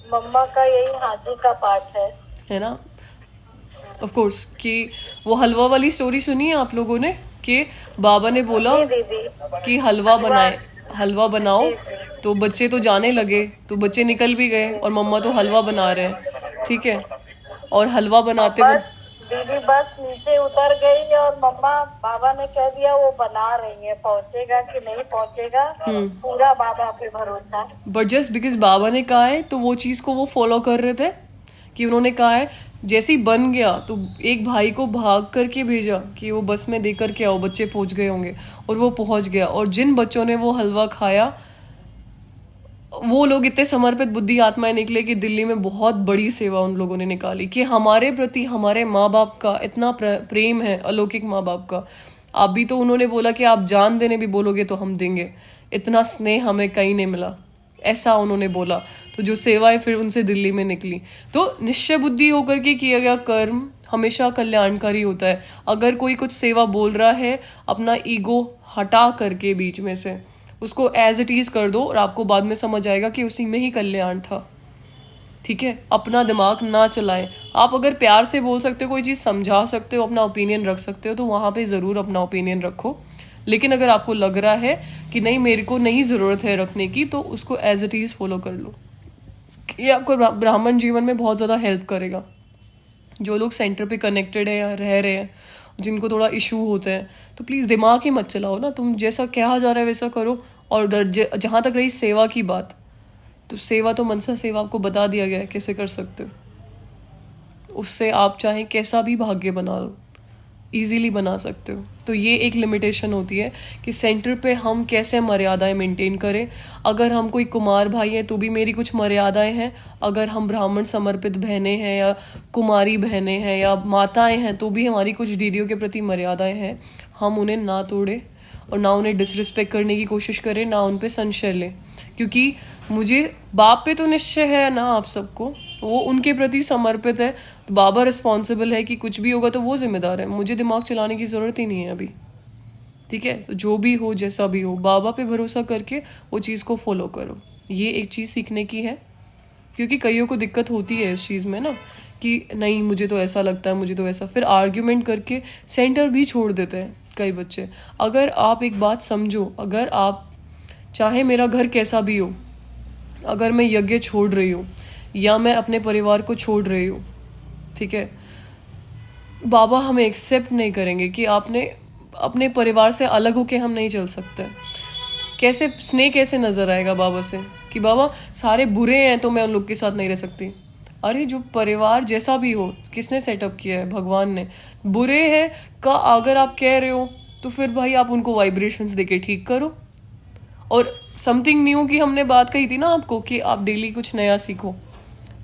मम्मा का यही हाजी का पाठ है ना, ऑफ कोर्स। कि वो हलवा वाली स्टोरी सुनी है आप लोगों ने कि बाबा ने बोला कि हलवा बनाओ, तो बच्चे तो जाने लगे, तो बच्चे निकल भी गए और मम्मा तो हलवा बना रहे हैं, ठीक है। और हलवा बनाते दीदी बस नीचे उतर गई और मम्मा बाबा ने कह दिया वो बना रही है, पहुंचेगा कि नहीं पहुंचेगा पूरा बाबा पे भरोसा है। बट जस्ट बिकॉज बाबा ने कहा है तो वो चीज़ को वो फॉलो कर रहे थे। कि उन्होंने कहा है जैसे ही बन गया तो एक भाई को भाग करके भेजा कि वो बस में दे करके आओ, बच्चे पहुंच गए होंगे, और वो पहुंच गया। और जिन बच्चों ने वो हलवा खाया वो लोग इतने समर्पित बुद्धि आत्माएं निकले कि दिल्ली में बहुत बड़ी सेवा उन लोगों ने निकाली। कि हमारे प्रति हमारे माँ बाप का इतना प्रेम है, अलौकिक माँ बाप का। अभी तो उन्होंने बोला कि आप जान देने भी बोलोगे तो हम देंगे, इतना स्नेह हमें कहीं नहीं मिला, ऐसा उन्होंने बोला। तो जो सेवाएं फिर उनसे दिल्ली में निकली। तो निश्चय बुद्धि होकर के किया गया कर्म हमेशा कल्याणकारी होता है। अगर कोई कुछ सेवा बोल रहा है, अपना ईगो हटा करके बीच में से उसको एज इट इज कर दो और आपको बाद में समझ आएगा कि उसी में ही कल्याण था, ठीक है। अपना दिमाग ना चलाएं। आप अगर प्यार से बोल सकते हो, कोई चीज़ समझा सकते हो, अपना ओपिनियन रख सकते हो, तो वहाँ पे ज़रूर अपना ओपिनियन रखो। लेकिन अगर आपको लग रहा है कि नहीं मेरे को नहीं ज़रूरत है रखने की, तो उसको एज इट इज़ फॉलो कर लो। ये आपको ब्राह्मण जीवन में बहुत ज़्यादा हेल्प करेगा। जो लोग सेंटर पे कनेक्टेड है या रह रहे हैं, जिनको थोड़ा इशू होते हैं, तो प्लीज़ दिमाग ही मत चलाओ ना, तुम जैसा कहा जा रहा है वैसा करो। और जहाँ तक रही सेवा की बात, तो सेवा तो मनसा सेवा आपको बता दिया गया है कैसे कर सकते हो। उससे आप चाहे कैसा भी भाग्य बना लो, इजीली बना सकते हो। तो ये एक लिमिटेशन होती है कि सेंटर पे हम कैसे मर्यादाएं मेंटेन करें। अगर हम कोई कुमार भाई हैं तो भी मेरी कुछ मर्यादाएं हैं। अगर हम ब्राह्मण समर्पित बहनें हैं या कुमारी बहनें हैं या माताएं हैं तो भी हमारी कुछ दीदियों के प्रति मर्यादाएं हैं। हम उन्हें ना तोड़ें और ना उन्हें डिसरिस्पेक्ट करने की कोशिश करें, ना उन पे संशय लें। क्योंकि मुझे बाप पे तो निश्चय है ना, आप सबको वो उनके प्रति समर्पित है। तो बाबा रिस्पॉन्सिबल है कि कुछ भी होगा तो वो जिम्मेदार है, मुझे दिमाग चलाने की ज़रूरत ही नहीं है अभी, ठीक है। तो जो भी हो जैसा भी हो, बाबा पे भरोसा करके वो चीज़ को फॉलो करो। ये एक चीज़ सीखने की है। क्योंकि कईयों को दिक्कत होती है इस चीज़ में ना, कि नहीं मुझे तो ऐसा लगता है, मुझे तो ऐसा, फिर आर्ग्यूमेंट करके सेंटर भी छोड़ देते हैं कई बच्चे। अगर आप एक बात समझो, अगर आप चाहे मेरा घर कैसा भी हो, अगर मैं यज्ञ छोड़ रही हूँ या मैं अपने परिवार को छोड़ रही हूँ, ठीक है, बाबा हमें एक्सेप्ट नहीं करेंगे कि आपने अपने परिवार से अलग होके हम नहीं चल सकते। कैसे स्नेह कैसे नज़र आएगा बाबा से कि बाबा सारे बुरे हैं तो मैं उन लोग के साथ नहीं रह सकती। अरे जो परिवार जैसा भी हो, किसने सेटअप किया है? भगवान ने। बुरे है का अगर आप कह रहे हो तो फिर भाई आप उनको वाइब्रेशंस देके ठीक करो। और समथिंग न्यू की हमने बात कही थी ना आपको कि आप डेली कुछ नया सीखो।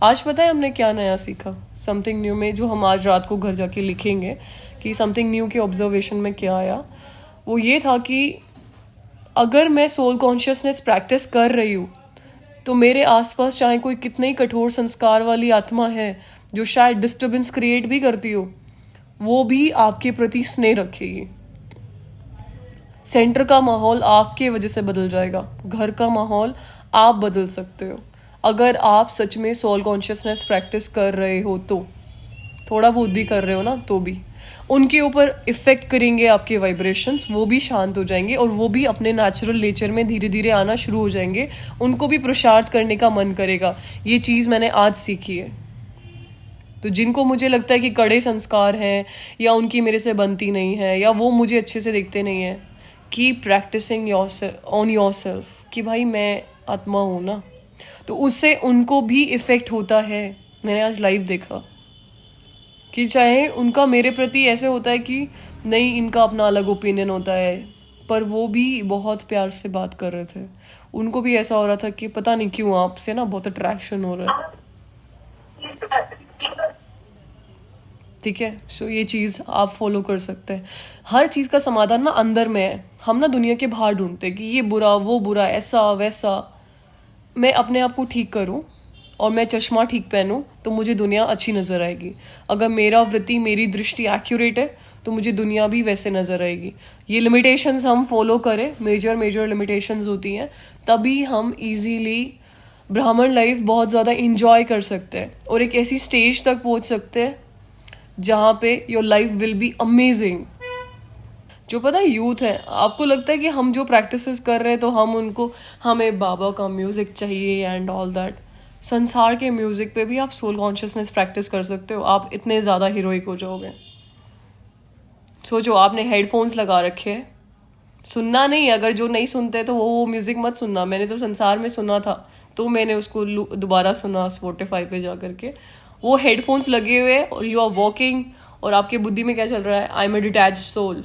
आज पता है हमने क्या नया सीखा समथिंग न्यू में, जो हम आज रात को घर जाके लिखेंगे कि समथिंग न्यू के ऑब्जर्वेशन में क्या आया। वो ये था कि अगर मैं सोल कॉन्शियसनेस प्रैक्टिस कर रही हूँ तो मेरे आसपास चाहे कोई कितने ही कठोर संस्कार वाली आत्मा है जो शायद डिस्टर्बेंस क्रिएट भी करती हो, वो भी आपके प्रति स्नेह रखेगी। सेंटर का माहौल आपके वजह से बदल जाएगा, घर का माहौल आप बदल सकते हो अगर आप सच में सोल कॉन्शियसनेस प्रैक्टिस कर रहे हो तो, थोड़ा बहुत भी कर रहे हो ना तो भी उनके ऊपर इफेक्ट करेंगे आपके वाइब्रेशंस, वो भी शांत हो जाएंगे और वो भी अपने नेचुरल नेचर में धीरे धीरे आना शुरू हो जाएंगे, उनको भी पुरुषार्थ करने का मन करेगा। ये चीज़ मैंने आज सीखी है। तो जिनको मुझे लगता है कि कड़े संस्कार हैं या उनकी मेरे से बनती नहीं है या वो मुझे अच्छे से देखते नहीं है, keep practising on yourself कि भाई मैं आत्मा हूँ ना, तो उससे उनको भी इफेक्ट होता है। मैंने आज लाइव देखा कि चाहे उनका मेरे प्रति ऐसे होता है कि नहीं, इनका अपना अलग ओपिनियन होता है, पर वो भी बहुत प्यार से बात कर रहे थे। उनको भी ऐसा हो रहा था कि पता नहीं क्यों आपसे ना बहुत अट्रैक्शन हो रहा है। ठीक है, सो ये चीज़ आप फॉलो कर सकते हैं। हर चीज़ का समाधान ना अंदर में है, हम ना दुनिया के बाहर ढूंढते हैं कि ये बुरा वो बुरा ऐसा वैसा। मैं अपने आप को ठीक करूं और मैं चश्मा ठीक पहनूं तो मुझे दुनिया अच्छी नज़र आएगी। अगर मेरा वृत्ति मेरी दृष्टि एक्यूरेट है तो मुझे दुनिया भी वैसे नज़र आएगी। ये लिमिटेशंस हम फॉलो करें, मेजर लिमिटेशंस होती हैं, तभी हम इजीली ब्राह्मण लाइफ बहुत ज़्यादा इंजॉय कर सकते हैं और एक ऐसी स्टेज तक पहुंच सकते हैं जहाँ पे your life will be amazing. जो पता है यूथ है, आपको लगता है कि हम जो प्रैक्टिसेस कर रहे हैं तो हम उनको, हमें बाबा का म्यूज़िक चाहिए एंड ऑल दैट। संसार के म्यूज़िक पे भी आप सोल कॉन्शियसनेस प्रैक्टिस कर सकते हो, आप इतने ज़्यादा हीरोइक हो जाओगे। सोचो, आपने हेडफोन्स लगा रखे हैं, सुनना नहीं, अगर जो नहीं सुनते तो वो म्यूज़िक मत सुनना। मैंने तो संसार में सुना था तो मैंने उसको दोबारा सुना स्पॉटिफाई पे जा करके। वो हेडफोन्स लगे हुए और यू आर वॉकिंग और आपके बुद्धि में क्या चल रहा है, I am a detached soul,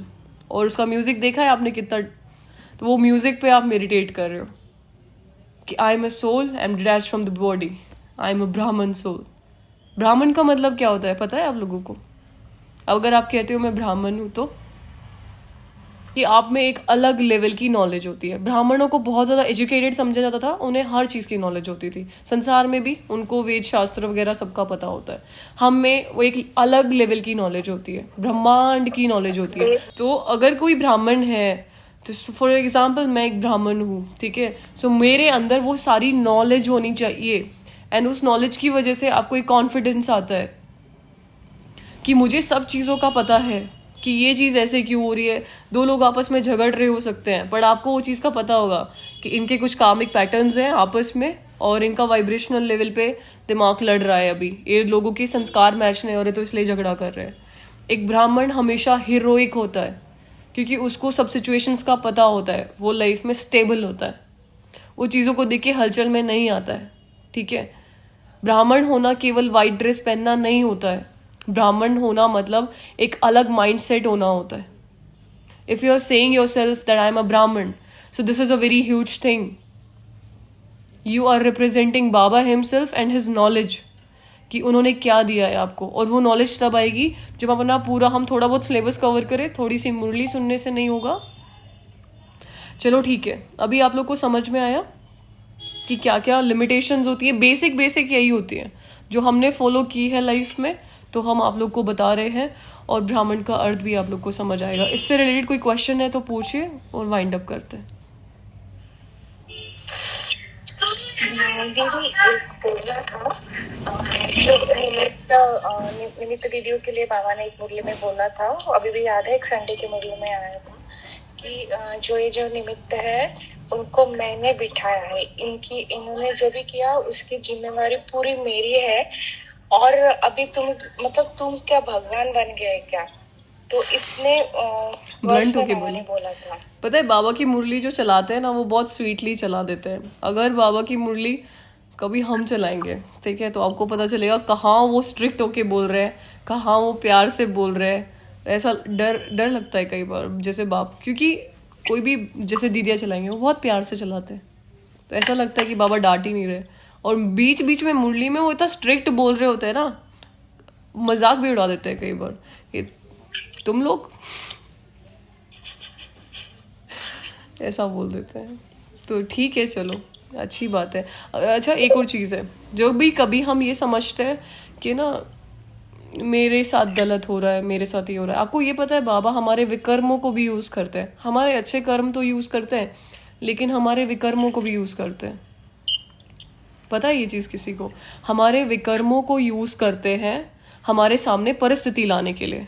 और उसका म्यूज़िक देखा है आपने कितना, तो वो म्यूज़िक पे आप मेडिटेट कर रहे हो कि I am a soul, I am detached from the body, I am a Brahmin soul. ब्राह्मण का मतलब क्या होता है पता है आप लोगों को? अगर आप कहते हो मैं ब्राह्मण हूँ तो कि आप में एक अलग लेवल की नॉलेज होती है। ब्राह्मणों को बहुत ज़्यादा एजुकेटेड समझा जाता था, उन्हें हर चीज़ की नॉलेज होती थी, संसार में भी उनको वेद शास्त्र वगैरह सबका पता होता है। हम में वो एक अलग लेवल की नॉलेज होती है, ब्रह्मांड की नॉलेज होती है। तो अगर कोई ब्राह्मण है, तो फॉर एग्जाम्पल मैं एक ब्राह्मण हूँ, ठीक है, सो मेरे अंदर वो सारी नॉलेज होनी चाहिए एंड उस नॉलेज की वजह से आपको एक कॉन्फिडेंस आता है कि मुझे सब चीज़ों का पता है कि ये चीज़ ऐसे क्यों हो रही है। दो लोग आपस में झगड़ रहे हो सकते हैं, पर आपको वो चीज़ का पता होगा कि इनके कुछ कार्मिक पैटर्न्स हैं आपस में और इनका वाइब्रेशनल लेवल पे दिमाग लड़ रहा है। अभी ये लोगों के संस्कार मैच नहीं हो रहे तो इसलिए झगड़ा कर रहे हैं। एक ब्राह्मण हमेशा हीरोइक होता है क्योंकि उसको सब सिचुएशंस का पता होता है, वो लाइफ में स्टेबल होता है, वो चीज़ों को देख के हलचल में नहीं आता है। ठीक है, ब्राह्मण होना केवल वाइट ड्रेस पहनना नहीं होता है, ब्राह्मण होना मतलब एक अलग माइंडसेट होना होता है। If you are saying yourself that I am a Brahmin, so this is a very huge thing. You are representing Baba himself and his knowledge कि उन्होंने क्या दिया है आपको, और वो नॉलेज तब आएगी जब अपना पूरा हम थोड़ा बहुत सिलेबस कवर करें। थोड़ी सी मुरली सुनने से नहीं होगा। चलो ठीक है, अभी आप लोग को समझ में आया कि क्या क्या लिमिटेशंस होती है। बेसिक यही होती है जो हमने फॉलो की है लाइफ में, तो हम आप लोग को बता रहे हैं, और ब्राह्मण का अर्थ भी आप लोग को समझ आएगा। इससे रिलेटेड कोई क्वेश्चन है तो पूछिए और वाइंड अप करते हैं। दीदी एक बोलना था, जो निमित्त दीदियों के लिए बाबा ने एक मुरली में बोला था, अभी भी याद है, एक संडे के मुरली में आया था कि जो निमित्त है उनको मैंने बिठाया है, इन्होंने जो भी किया उसकी जिम्मेवारी पूरी मेरी है, और अभी तुम क्या भगवान बन गए क्या? तो इसने ब्लंट होके बोला था। पता है बाबा की मुरली जो चलाते हैं ना, वो बहुत स्वीटली चला देते हैं। अगर बाबा की मुरली कभी हम चलाएंगे, ठीक है, तो आपको पता चलेगा कहाँ वो स्ट्रिक्ट होके बोल रहे हैं, कहाँ वो प्यार से बोल रहे हैं। ऐसा डर लगता है कई बार, जैसे बाप, क्योंकि कोई भी जैसे दीदियाँ चलाएंगे वो बहुत प्यार से चलाते हैं, तो ऐसा लगता है कि बाबा डांट ही नहीं रहे। और बीच बीच में मुरली में वो इतना स्ट्रिक्ट बोल रहे होते हैं ना, मजाक भी उड़ा देते हैं कई बार कि तुम लोग ऐसा बोल देते हैं। तो ठीक है, चलो अच्छी बात है। अच्छा, एक और चीज़ है, जो भी कभी हम ये समझते हैं कि ना मेरे साथ गलत हो रहा है, मेरे साथ ये हो रहा है। आपको ये पता है बाबा हमारे विकर्मों को भी यूज करते हैं। हमारे अच्छे कर्म तो यूज करते हैं, लेकिन हमारे विकर्मों को भी यूज करते हैं। पता है ये चीज किसी को? हमारे विकर्मों को यूज करते हैं हमारे सामने परिस्थिति लाने के लिए।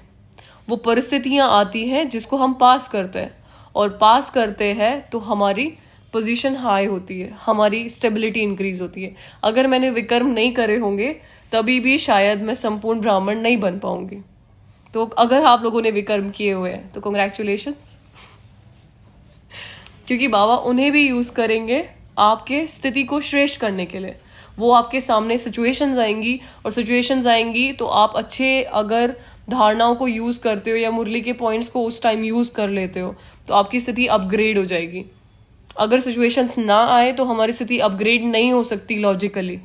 वो परिस्थितियां आती हैं जिसको हम पास करते हैं, और पास करते हैं तो हमारी पोजीशन हाई होती है, हमारी स्टेबिलिटी इंक्रीज होती है। अगर मैंने विकर्म नहीं करे होंगे तभी भी शायद मैं संपूर्ण ब्राह्मण नहीं बन पाऊंगी। तो अगर आप लोगों ने विकर्म किए हुए हैं तो कॉन्ग्रेचुलेशंस, क्योंकि बाबा उन्हें भी यूज करेंगे आपके स्थिति को श्रेष्ठ करने के लिए। वो आपके सामने सिचुएशंस आएंगी, और सिचुएशंस आएंगी तो आप अच्छे अगर धारणाओं को यूज करते हो या मुरली के पॉइंट्स को उस टाइम यूज कर लेते हो तो आपकी स्थिति अपग्रेड हो जाएगी। अगर सिचुएशंस ना आए तो हमारी स्थिति अपग्रेड नहीं हो सकती लॉजिकली।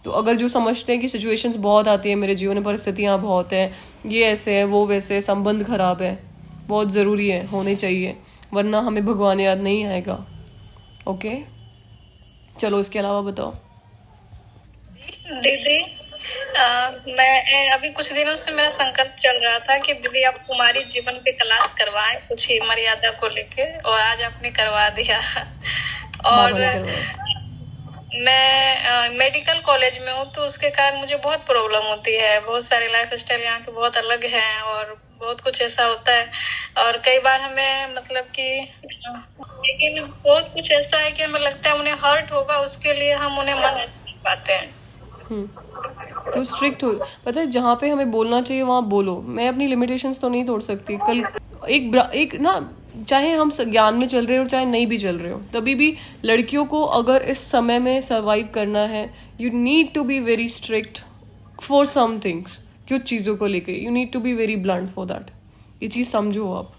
तो अगर जो समझते हैं कि सिचुएशंस बहुत आती है मेरे जीवन में, परिस्थितियाँ बहुत हैं, ये ऐसे है वो वैसे है, संबंध खराब है, बहुत ज़रूरी है, होने चाहिए, वरना हमें भगवान याद नहीं आएगा। ओके, चलो इसके अलावा बताओ। दीदी मैं अभी कुछ दिनों से मेरा संकल्प चल रहा था कि दीदी आप कुमारी जीवन पे क्लास करवाएं कुछ ही मर्यादा को लेके, और आज आपने करवा दिया। और मैं मेडिकल कॉलेज में हूँ, तो उसके कारण मुझे बहुत प्रॉब्लम होती है। बहुत सारे लाइफ स्टाइल यहाँ के बहुत अलग हैं और बहुत कुछ ऐसा होता है, और कई बार हमें मतलब कि लेकिन बहुत कुछ ऐसा है कि हमें लगता है उन्हें हर्ट होगा, उसके लिए हम उन्हें मना नहीं पाते हैं। तो स्ट्रिक्ट हो, पता है जहाँ पे हमें बोलना चाहिए वहाँ बोलो। मैं अपनी लिमिटेशंस तो नहीं तोड़ सकती। कल एक ना, चाहे हम ज्ञान में चल रहे हो चाहे नहीं भी चल रहे हो, तभी भी लड़कियों को अगर इस समय में सर्वाइव करना है, you need to be very strict for some things. कुछ चीज़ों को लेके you need to be very blunt for that. ये चीज़ समझो आप,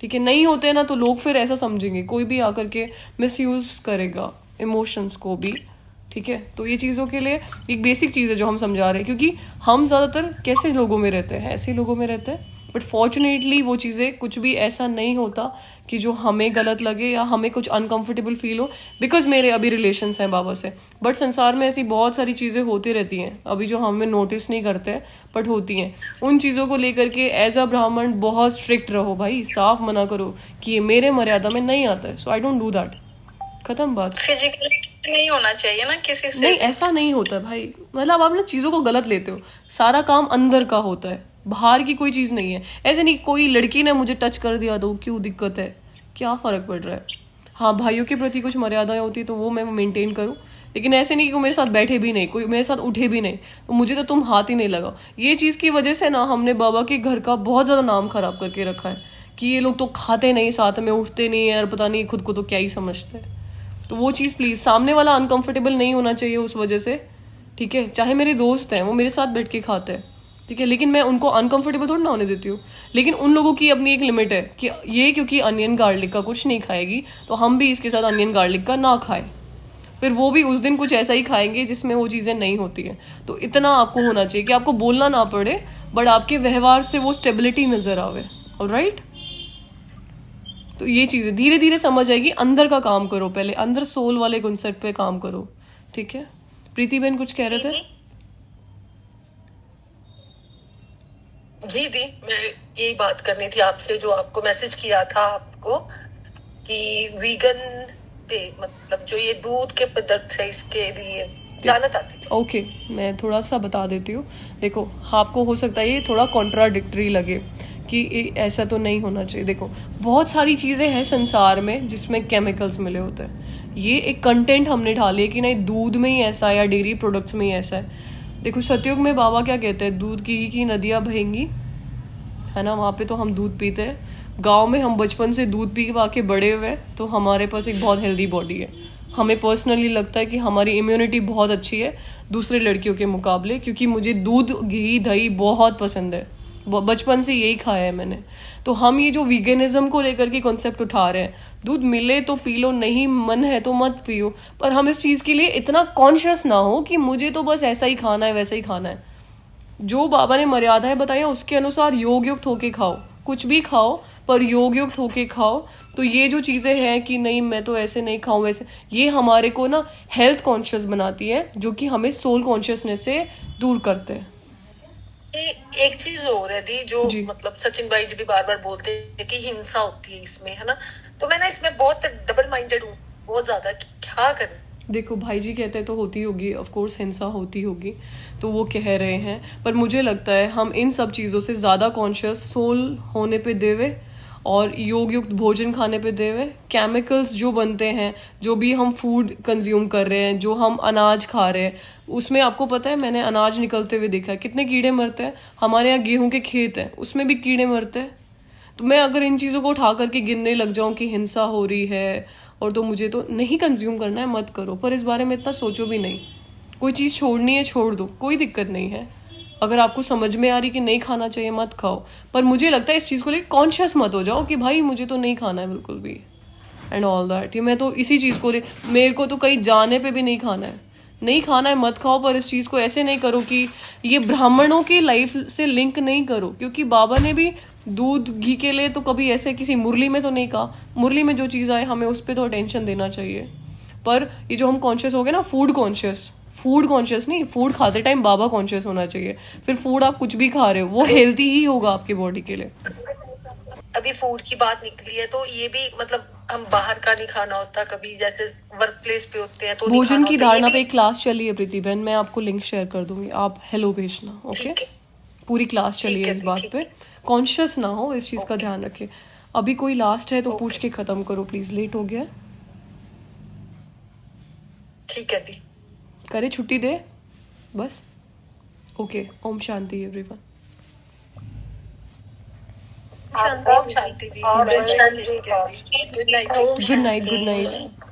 ठीक है? नहीं होते ना तो लोग फिर ऐसा समझेंगे, कोई भी आकर के मिसयूज करेगा इमोशंस को भी, ठीक है? तो ये चीज़ों के लिए एक बेसिक चीज़ है जो हम समझा रहे हैं, क्योंकि हम ज़्यादातर कैसे लोगों में रहते हैं, ऐसे लोगों में रहते हैं। बट फॉर्चुनेटली वो चीज़ें कुछ भी ऐसा नहीं होता कि जो हमें गलत लगे या हमें कुछ अनकंफर्टेबल फील हो, बिकॉज मेरे अभी रिलेशंस हैं बाबा से। बट संसार में ऐसी बहुत सारी चीज़ें होती रहती हैं अभी जो हमें नोटिस नहीं करते हैं, बट होती हैं। उन चीज़ों को लेकर के एज अ ब्राह्मण बहुत स्ट्रिक्ट रहो भाई, साफ मना करो कि ये मेरे मर्यादा में नहीं आता है, सो आई डोंट डू दैट। खत्म बात। फिजिकली नहीं होना चाहिए ना किसी से। नहीं, ऐसा नहीं होता भाई, मतलब आप ना चीज़ों को गलत लेते हो। सारा काम अंदर का होता है, बाहर की कोई चीज़ नहीं है। ऐसे नहीं कोई लड़की ने मुझे टच कर दिया तो क्यों दिक्कत है, क्या फ़र्क पड़ रहा है? हाँ, भाइयों के प्रति कुछ मर्यादाएं होती है तो वो मैं मेंटेन करूँ, लेकिन ऐसे नहीं कि कोई मेरे साथ बैठे भी नहीं, कोई मेरे साथ उठे भी नहीं तो मुझे तो तुम हाथ ही नहीं लगाओ। ये चीज़ की वजह से ना हमने बाबा के घर का बहुत ज़्यादा नाम खराब करके रखा है कि ये लोग तो खाते नहीं, साथ में उठते नहीं है, और पता नहीं खुद को तो क्या ही समझते हैं। तो वो चीज़ प्लीज़, सामने वाला अनकंफर्टेबल नहीं होना चाहिए उस वजह से, ठीक है? चाहे मेरे दोस्त हैं, वो मेरे साथ बैठ के खाते हैं, ठीक है, लेकिन मैं उनको अनकंफर्टेबल थोड़ा ना होने देती हूँ। लेकिन उन लोगों की अपनी एक लिमिट है कि ये क्योंकि अनियन गार्लिक का कुछ नहीं खाएगी तो हम भी इसके साथ अनियन गार्लिक का ना खाएं, फिर वो भी उस दिन कुछ ऐसा ही खाएंगे जिसमें वो चीज़ें नहीं होती हैं। तो इतना आपको होना चाहिए कि आपको बोलना ना पड़े, बट आपके व्यवहार से वो स्टेबिलिटी नजर आवे। ऑलराइट, तो ये चीज़ें धीरे धीरे समझ आएगी। अंदर का काम करो, पहले अंदर सोल वाले कॉन्सेप्ट पे काम करो, ठीक है? प्रीति बहन कुछ कह रहे थे? जी दी, मैं यही बात करनी थी आपसे, जो आपको मैसेज किया था आपको कि वीगन पे, मतलब जो ये दूध के प्रोडक्ट्स है इसके लिए जानना चाहती थी। ओके, मैं थोड़ा सा बता देती हूँ। देखो, आपको हो सकता है ये थोड़ा कॉन्ट्राडिक्टरी लगे कि ऐसा तो नहीं होना चाहिए। देखो, बहुत सारी चीज़ें हैं संसार में जिसमें केमिकल्स मिले होते हैं। ये एक कंटेंट हमने ढाली है कि नहीं दूध में ही ऐसा है या डेयरी प्रोडक्ट्स में ही ऐसा है। देखो, सतयुग में बाबा क्या कहते हैं, दूध की नदियाँ बहेंगी, है ना? वहाँ पे तो हम दूध पीते हैं। गांव में हम बचपन से दूध पी के बड़े हुए हैं, तो हमारे पास एक बहुत हेल्दी बॉडी है। हमें पर्सनली लगता है कि हमारी इम्यूनिटी बहुत अच्छी है दूसरे लड़कियों के मुकाबले, क्योंकि मुझे दूध, घी, दही बहुत पसंद है, बचपन से यही खाया है मैंने। तो हम ये जो वीगनिज्म को लेकर के कॉन्सेप्ट उठा रहे हैं, दूध मिले तो पी लो, नहीं मन है तो मत पियो, पर हम इस चीज़ के लिए इतना कॉन्शियस ना हो कि मुझे तो बस ऐसा ही खाना है, वैसा ही खाना है। जो बाबा ने मर्यादाएं बताई उसके अनुसार योग युक्त होके खाओ, कुछ भी खाओ पर योग युक्त होके खाओ। तो ये जो चीज़ें हैं कि नहीं मैं तो ऐसे नहीं खाऊं वैसे, ये हमारे को ना हेल्थ कॉन्शियस बनाती है, जो कि हमें सोल कॉन्शियसनेस से दूर करते हैं। एक चीज और है दी, जो जी। मतलब सचिन भाई जी भी बार बार बोलते हैं कि हिंसा होती है इसमें, है ना। तो मैं ना इसमें बहुत डबल माइंडेड हूँ, बहुत ज्यादा, कि क्या करें। देखो भाई जी कहते हैं तो होती होगी, ऑफ कोर्स हिंसा होती होगी, तो वो कह रहे हैं, पर मुझे लगता है हम इन सब चीज़ों से ज़्यादा कॉन्शियस सोल होने पे देवे और योग युक्त भोजन खाने पे देवे। केमिकल्स जो बनते हैं, जो भी हम फूड कंज्यूम कर रहे हैं, जो हम अनाज खा रहे हैं, उसमें आपको पता है, मैंने अनाज निकलते हुए देखा है कितने कीड़े मरते हैं। हमारे यहाँ गेहूं के खेत हैं, उसमें भी कीड़े मरते हैं। तो मैं अगर इन चीज़ों को उठा करके गिनने लग जाऊं कि हिंसा हो रही है और तो मुझे तो नहीं कंज्यूम करना है, मत करो, पर इस बारे में इतना सोचो भी नहीं। कोई चीज़ छोड़नी है छोड़ दो, कोई दिक्कत नहीं है। अगर आपको समझ में आ रही कि नहीं खाना चाहिए, मत खाओ, पर मुझे लगता है इस चीज़ को लेकर कॉन्शियस मत हो जाओ कि भाई मुझे तो नहीं खाना है बिल्कुल भी, एंड ऑल दैट। ये मैं तो इसी चीज़ को मेरे को तो कहीं जाने पे भी नहीं खाना है, नहीं खाना है मत खाओ, पर इस चीज़ को ऐसे नहीं करो कि ये ब्राह्मणों की लाइफ से लिंक नहीं करो, क्योंकि बाबा ने भी दूध घी के लिए तो कभी ऐसे किसी मुरली में तो नहीं कहा। मुरली में जो चीज़ आए हमें उस पर तो अटेंशन देना चाहिए, पर ये जो हम कॉन्शियस हो गए ना, फूड कॉन्शियस नहीं, फूड खाते टाइम बाबा कॉन्शियस होना चाहिए। फिर फूड आप कुछ भी खा रहे हो वो हेल्थी ही होगा आपकी बॉडी के लिए। अभी फूड की बात निकली है तो ये भी मतलब हम बाहर का नहीं खाना होता, कभी जैसे वर्क प्लेस पे होते हैं तो नहीं भोजन खाना की होता, ये धारणा भी- पे एक क्लास चली है प्रीति बहन, मैं आपको लिंक शेयर कर दूंगी, आप हेलो भेजना, ओके। ठीक है। पूरी क्लास चली है है इस दी, बात ठीक पे। है। कॉन्शियस ना हो, इस चीज़ का ध्यान रखें। अभी कोई लास्ट है तो पूछ के ख़त्म करो प्लीज़, लेट हो गया है। ठीक है दी। करे छुट्टी दे बस, ओके। ओम शांति एवरीवन। आपका ओम शांति दी। और good night. Good night, good night.